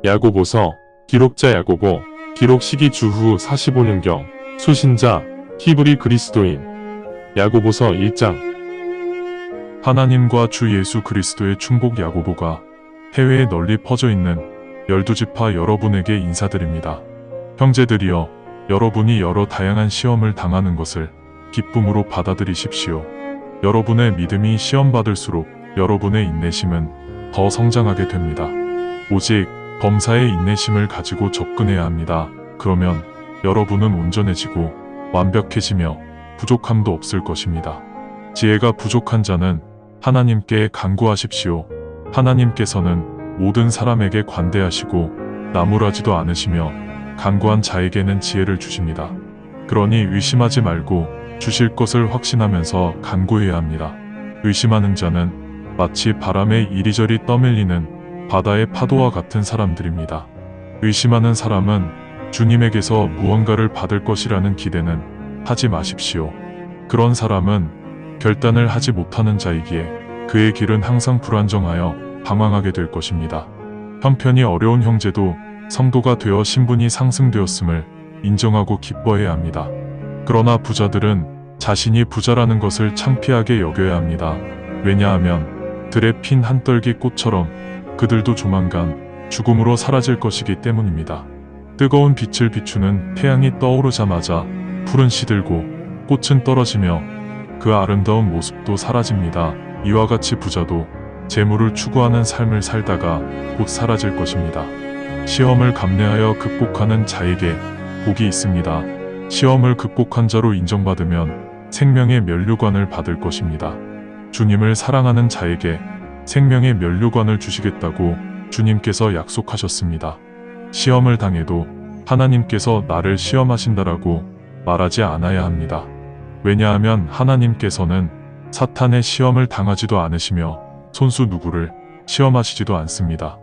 야고보서 기록자 야고보 기록 시기 주후 45년경 수신자 히브리 그리스도인 야고보서 1장 하나님과 주 예수 그리스도의 충복 야고보가 해외에 널리 퍼져 있는 12지파 여러분에게 인사드립니다. 형제들이여, 여러분이 여러 다양한 시험을 당하는 것을 기쁨으로 받아들이십시오. 여러분의 믿음이 시험받을수록 여러분의 인내심은 더 성장하게 됩니다. 오직 범사의 인내심을 가지고 접근해야 합니다. 그러면 여러분은 온전해지고 완벽해지며 부족함도 없을 것입니다. 지혜가 부족한 자는 하나님께 간구하십시오. 하나님께서는 모든 사람에게 관대하시고 나무라지도 않으시며 간구한 자에게는 지혜를 주십니다. 그러니 의심하지 말고 주실 것을 확신하면서 간구해야 합니다. 의심하는 자는 마치 바람에 이리저리 떠밀리는 바다의 파도와 같은 사람들입니다. 의심하는 사람은 주님에게서 무언가를 받을 것이라는 기대는 하지 마십시오. 그런 사람은 결단을 하지 못하는 자이기에 그의 길은 항상 불안정하여 방황하게 될 것입니다. 형편이 어려운 형제도 성도가 되어 신분이 상승되었음을 인정하고 기뻐해야 합니다. 그러나 부자들은 자신이 부자라는 것을 창피하게 여겨야 합니다. 왜냐하면 들에 핀 한떨기 꽃처럼 그들도 조만간 죽음으로 사라질 것이기 때문입니다. 뜨거운 빛을 비추는 태양이 떠오르자마자 풀은 시들고 꽃은 떨어지며 그 아름다운 모습도 사라집니다. 이와 같이 부자도 재물을 추구하는 삶을 살다가 곧 사라질 것입니다. 시험을 감내하여 극복하는 자에게 복이 있습니다. 시험을 극복한 자로 인정받으면 생명의 면류관을 받을 것입니다. 주님을 사랑하는 자에게 생명의 면류관을 주시겠다고 주님께서 약속하셨습니다. 시험을 당해도 하나님께서 나를 시험하신다라고 말하지 않아야 합니다. 왜냐하면 하나님께서는 사탄의 시험을 당하지도 않으시며 손수 누구를 시험하시지도 않습니다.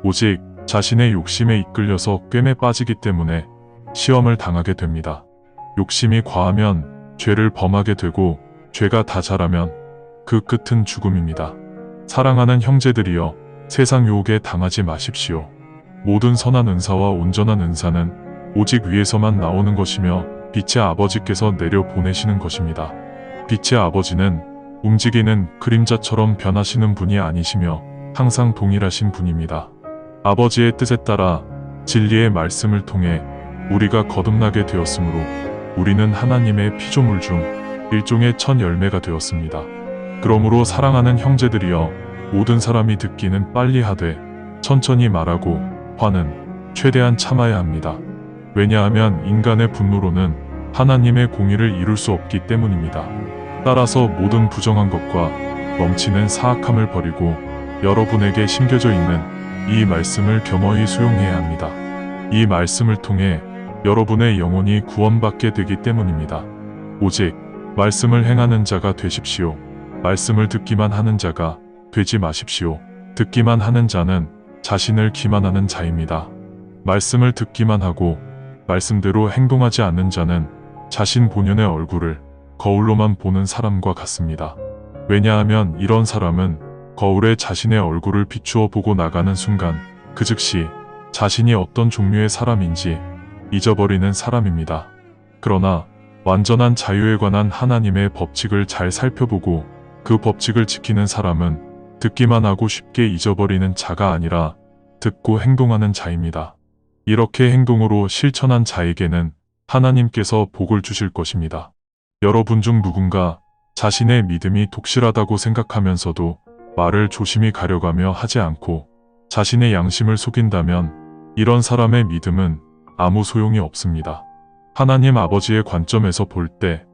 오직 자신의 욕심에 이끌려서 꿰매 빠지기 때문에 시험을 당하게 됩니다. 욕심이 과하면 죄를 범하게 되고 죄가 다 자라면 그 끝은 죽음입니다. 사랑하는 형제들이여, 세상 유혹에 당하지 마십시오. 모든 선한 은사와 온전한 은사는 오직 위에서만 나오는 것이며 빛의 아버지께서 내려 보내시는 것입니다. 빛의 아버지는 움직이는 그림자처럼 변하시는 분이 아니시며 항상 동일하신 분입니다. 아버지의 뜻에 따라 진리의 말씀을 통해 우리가 거듭나게 되었으므로 우리는 하나님의 피조물 중 일종의 첫 열매가 되었습니다. 그러므로 사랑하는 형제들이여, 모든 사람이 듣기는 빨리 하되 천천히 말하고 화는 최대한 참아야 합니다. 왜냐하면 인간의 분노로는 하나님의 공의를 이룰 수 없기 때문입니다. 따라서 모든 부정한 것과 넘치는 사악함을 버리고 여러분에게 심겨져 있는 이 말씀을 겸허히 수용해야 합니다. 이 말씀을 통해 여러분의 영혼이 구원받게 되기 때문입니다. 오직 말씀을 행하는 자가 되십시오. 말씀을 듣기만 하는 자가 되지 마십시오. 듣기만 하는 자는 자신을 기만하는 자입니다. 말씀을 듣기만 하고 말씀대로 행동하지 않는 자는 자신 본연의 얼굴을 거울로만 보는 사람과 같습니다. 왜냐하면 이런 사람은 거울에 자신의 얼굴을 비추어 보고 나가는 순간 그 즉시 자신이 어떤 종류의 사람인지 잊어버리는 사람입니다. 그러나 완전한 자유에 관한 하나님의 법칙을 잘 살펴보고 그 법칙을 지키는 사람은 듣기만 하고 쉽게 잊어버리는 자가 아니라 듣고 행동하는 자입니다. 이렇게 행동으로 실천한 자에게는 하나님께서 복을 주실 것입니다. 여러분 중 누군가 자신의 믿음이 독실하다고 생각하면서도 말을 조심히 가려가며 하지 않고 자신의 양심을 속인다면 이런 사람의 믿음은 아무 소용이 없습니다. 하나님 아버지의 관점에서 볼 때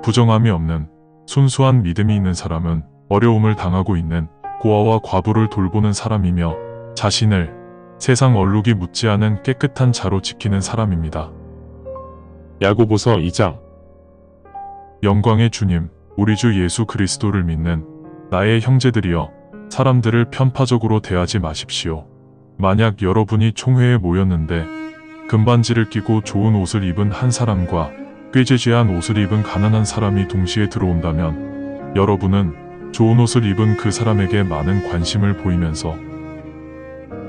부정함이 없는 순수한 믿음이 있는 사람은 어려움을 당하고 있는 고아와 과부를 돌보는 사람이며 자신을 세상 얼룩이 묻지 않은 깨끗한 자로 지키는 사람입니다. 야고보서 2장 영광의 주님, 우리 주 예수 그리스도를 믿는 나의 형제들이여, 사람들을 편파적으로 대하지 마십시오. 만약 여러분이 총회에 모였는데 금반지를 끼고 좋은 옷을 입은 한 사람과 꾀죄죄한 옷을 입은 가난한 사람이 동시에 들어온다면 여러분은 좋은 옷을 입은 그 사람에게 많은 관심을 보이면서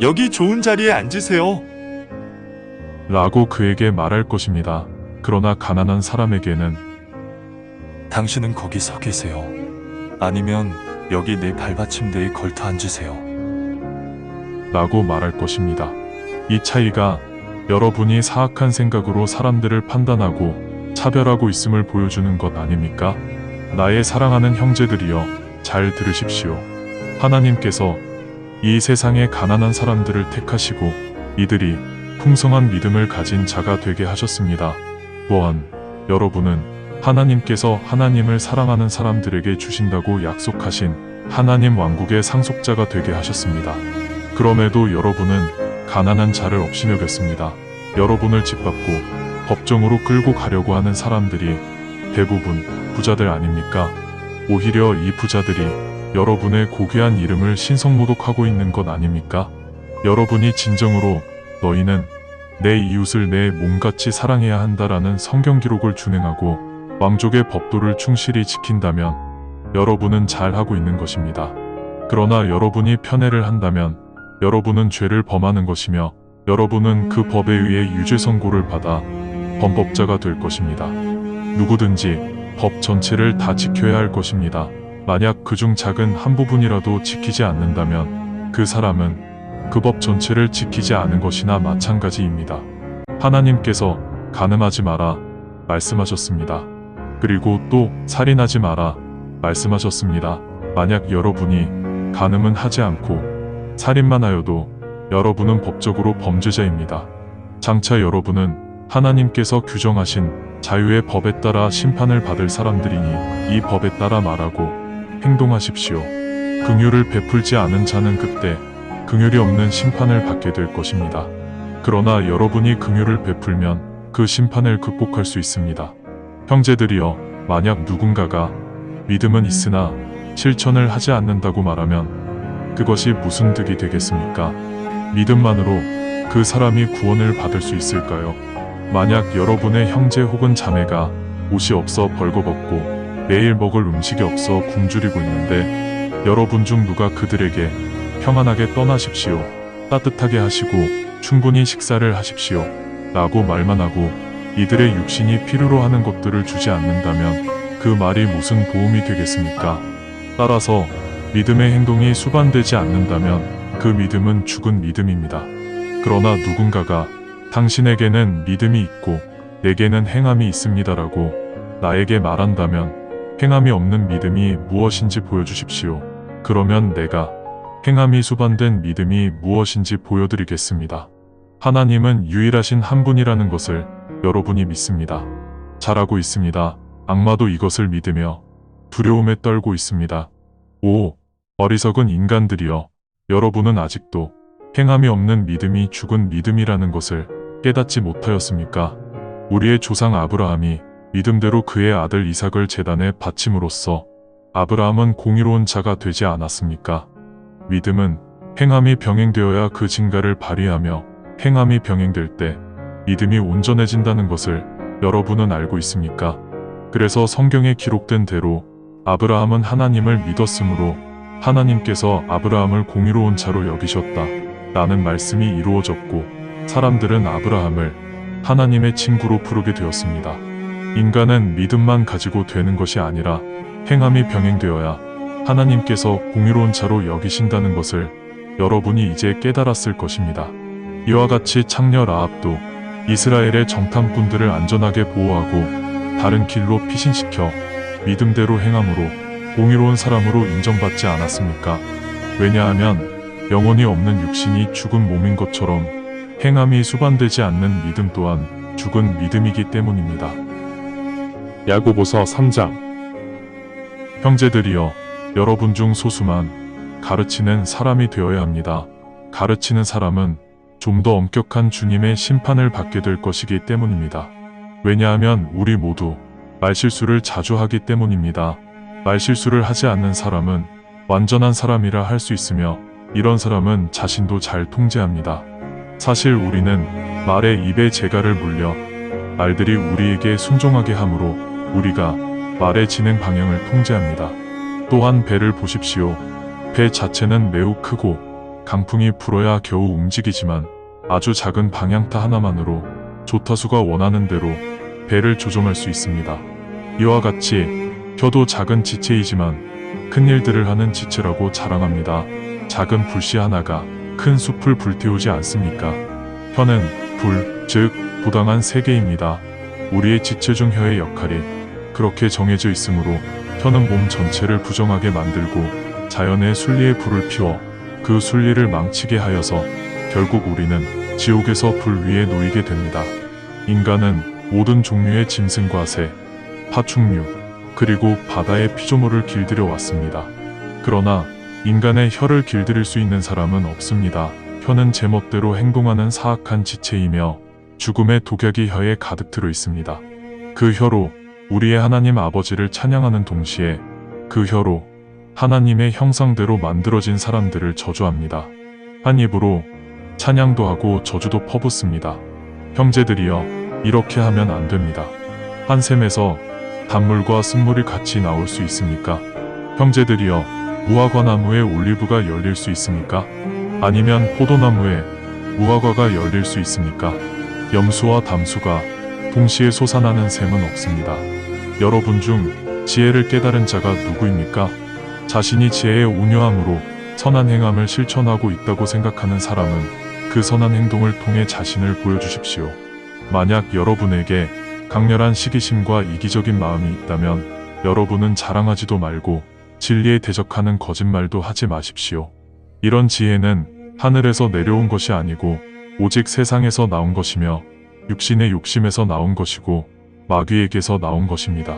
여기 좋은 자리에 앉으세요. 라고 그에게 말할 것입니다. 그러나 가난한 사람에게는 당신은 거기 서 계세요. 아니면 여기 내 발받침대에 걸터 앉으세요. 라고 말할 것입니다. 이 차이가 여러분이 사악한 생각으로 사람들을 판단하고 차별하고 있음을 보여주는 것 아닙니까? 나의 사랑하는 형제들이여, 잘 들으십시오. 하나님께서 이 세상의 가난한 사람들을 택하시고 이들이 풍성한 믿음을 가진 자가 되게 하셨습니다. 또한 여러분은 하나님께서 하나님을 사랑하는 사람들에게 주신다고 약속하신 하나님 왕국의 상속자가 되게 하셨습니다. 그럼에도 여러분은 가난한 자를 업신여겼습니다. 여러분을 짓밟고 법정으로 끌고 가려고 하는 사람들이 대부분 부자들 아닙니까? 오히려 이 부자들이 여러분의 고귀한 이름을 신성모독하고 있는 것 아닙니까? 여러분이 진정으로 너희는 내 이웃을 내 몸같이 사랑해야 한다라는 성경 기록을 준행하고 왕족의 법도를 충실히 지킨다면 여러분은 잘하고 있는 것입니다. 그러나 여러분이 편애를 한다면 여러분은 죄를 범하는 것이며 여러분은 그 법에 의해 유죄 선고를 받아 범법자가 될 것입니다. 누구든지 법 전체를 다 지켜야 할 것입니다. 만약 그중 작은 한 부분이라도 지키지 않는다면 그 사람은 그 법 전체를 지키지 않은 것이나 마찬가지입니다. 하나님께서 간음하지 마라 말씀하셨습니다. 그리고 또 살인하지 마라 말씀하셨습니다. 만약 여러분이 간음은 하지 않고 살인만 하여도 여러분은 법적으로 범죄자입니다. 장차 여러분은 하나님께서 규정하신 자유의 법에 따라 심판을 받을 사람들이니 이 법에 따라 말하고 행동하십시오. 긍휼을 베풀지 않은 자는 그때 긍휼이 없는 심판을 받게 될 것입니다. 그러나 여러분이 긍휼을 베풀면 그 심판을 극복할 수 있습니다. 형제들이여, 만약 누군가가 믿음은 있으나 실천을 하지 않는다고 말하면 그것이 무슨 득이 되겠습니까? 믿음만으로 그 사람이 구원을 받을 수 있을까요? 만약 여러분의 형제 혹은 자매가 옷이 없어 벌거벗고 매일 먹을 음식이 없어 굶주리고 있는데 여러분 중 누가 그들에게 평안하게 떠나십시오, 따뜻하게 하시고 충분히 식사를 하십시오 라고 말만 하고 이들의 육신이 필요로 하는 것들을 주지 않는다면 그 말이 무슨 도움이 되겠습니까? 따라서 믿음의 행동이 수반되지 않는다면 그 믿음은 죽은 믿음입니다. 그러나 누군가가 당신에게는 믿음이 있고 내게는 행함이 있습니다라고 나에게 말한다면 행함이 없는 믿음이 무엇인지 보여주십시오. 그러면 내가 행함이 수반된 믿음이 무엇인지 보여드리겠습니다. 하나님은 유일하신 한 분이라는 것을 여러분이 믿습니다. 잘하고 있습니다. 악마도 이것을 믿으며 두려움에 떨고 있습니다. 오, 어리석은 인간들이여, 여러분은 아직도 행함이 없는 믿음이 죽은 믿음이라는 것을 깨닫지 못하였습니까? 우리의 조상 아브라함이 믿음대로 그의 아들 이삭을 제단에 바침으로써 아브라함은 공의로운 자가 되지 않았습니까? 믿음은 행함이 병행되어야 그 증가를 발휘하며 행함이 병행될 때 믿음이 온전해진다는 것을 여러분은 알고 있습니까? 그래서 성경에 기록된 대로 아브라함은 하나님을 믿었으므로 하나님께서 아브라함을 공의로운 자로 여기셨다 라는 말씀이 이루어졌고 사람들은 아브라함을 하나님의 친구로 부르게 되었습니다. 인간은 믿음만 가지고 되는 것이 아니라 행함이 병행되어야 하나님께서 공의로운 자로 여기신다는 것을 여러분이 이제 깨달았을 것입니다. 이와 같이 창녀 라합도 이스라엘의 정탐꾼들을 안전하게 보호하고 다른 길로 피신시켜 믿음대로 행함으로 공의로운 사람으로 인정받지 않았습니까? 왜냐하면 영혼이 없는 육신이 죽은 몸인 것처럼 행함이 수반되지 않는 믿음 또한 죽은 믿음이기 때문입니다. 야고보서 3장. 형제들이여, 여러분 중 소수만 가르치는 사람이 되어야 합니다. 가르치는 사람은 좀 더 엄격한 주님의 심판을 받게 될 것이기 때문입니다. 왜냐하면 우리 모두 말실수를 자주 하기 때문입니다. 말실수를 하지 않는 사람은 완전한 사람이라 할 수 있으며 이런 사람은 자신도 잘 통제합니다. 사실 우리는 말의 입에 재갈을 물려 말들이 우리에게 순종하게 하므로 우리가 말의 진행 방향을 통제합니다. 또한 배를 보십시오. 배 자체는 매우 크고 강풍이 불어야 겨우 움직이지만 아주 작은 방향타 하나만으로 조타수가 원하는 대로 배를 조종할 수 있습니다. 이와 같이 혀도 작은 지체이지만 큰 일들을 하는 지체라고 자랑합니다. 작은 불씨 하나가 큰 숲을 불태우지 않습니까? 혀는 불, 즉 부당한 세계입니다. 우리의 지체 중 혀의 역할이 그렇게 정해져 있으므로 혀는 몸 전체를 부정하게 만들고 자연의 순리에 불을 피워 그 순리를 망치게 하여서 결국 우리는 지옥에서 불 위에 놓이게 됩니다. 인간은 모든 종류의 짐승과 새, 파충류, 그리고 바다의 피조물을 길들여 왔습니다. 그러나 인간의 혀를 길들일 수 있는 사람은 없습니다. 혀는 제멋대로 행동하는 사악한 지체이며 죽음의 독약이 혀에 가득 들어 있습니다. 그 혀로 우리의 하나님 아버지를 찬양하는 동시에 그 혀로 하나님의 형상대로 만들어진 사람들을 저주합니다. 한 입으로 찬양도 하고 저주도 퍼붓습니다. 형제들이여, 이렇게 하면 안 됩니다. 한 샘에서 단물과 쓴물이 같이 나올 수 있습니까? 형제들이여, 무화과 나무에 올리브가 열릴 수 있습니까? 아니면 포도나무에 무화과가 열릴 수 있습니까? 염수와 담수가 동시에 솟아나는 샘은 없습니다. 여러분 중 지혜를 깨달은 자가 누구입니까? 자신이 지혜의 온유함으로 선한 행함을 실천하고 있다고 생각하는 사람은 그 선한 행동을 통해 자신을 보여주십시오. 만약 여러분에게 강렬한 시기심과 이기적인 마음이 있다면 여러분은 자랑하지도 말고 진리에 대적하는 거짓말도 하지 마십시오. 이런 지혜는 하늘에서 내려온 것이 아니고 오직 세상에서 나온 것이며 육신의 욕심에서 나온 것이고 마귀에게서 나온 것입니다.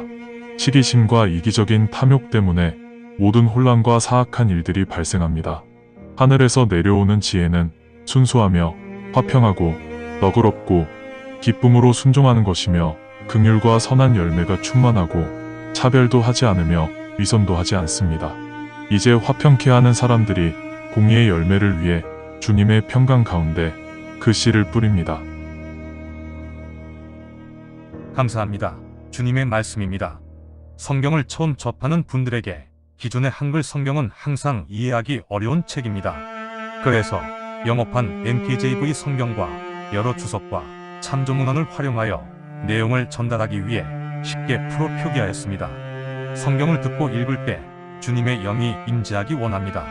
시기심과 이기적인 탐욕 때문에 모든 혼란과 사악한 일들이 발생합니다. 하늘에서 내려오는 지혜는 순수하며 화평하고 너그럽고 기쁨으로 순종하는 것이며 긍휼과 선한 열매가 충만하고 차별도 하지 않으며 위선도 하지 않습니다. 이제 화평케 하는 사람들이 공의의 열매를 위해 주님의 평강 가운데 그 씨를 뿌립니다. 감사합니다. 주님의 말씀입니다. 성경을 처음 접하는 분들에게 기존의 한글 성경은 항상 이해하기 어려운 책입니다. 그래서 영어판 NKJV 성경과 여러 주석과 참조문헌을 활용하여 내용을 전달하기 위해 쉽게 풀어 표기하였습니다. 성경을 듣고 읽을 때 주님의 영이 임재하기 원합니다.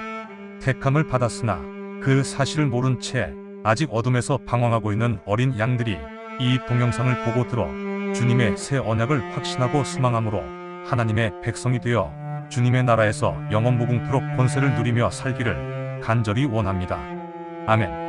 택함을 받았으나 그 사실을 모른 채 아직 어둠에서 방황하고 있는 어린 양들이 이 동영상을 보고 들어 주님의 새 언약을 확신하고 소망함으로 하나님의 백성이 되어 주님의 나라에서 영원 무궁토록 권세를 누리며 살기를 간절히 원합니다. 아멘.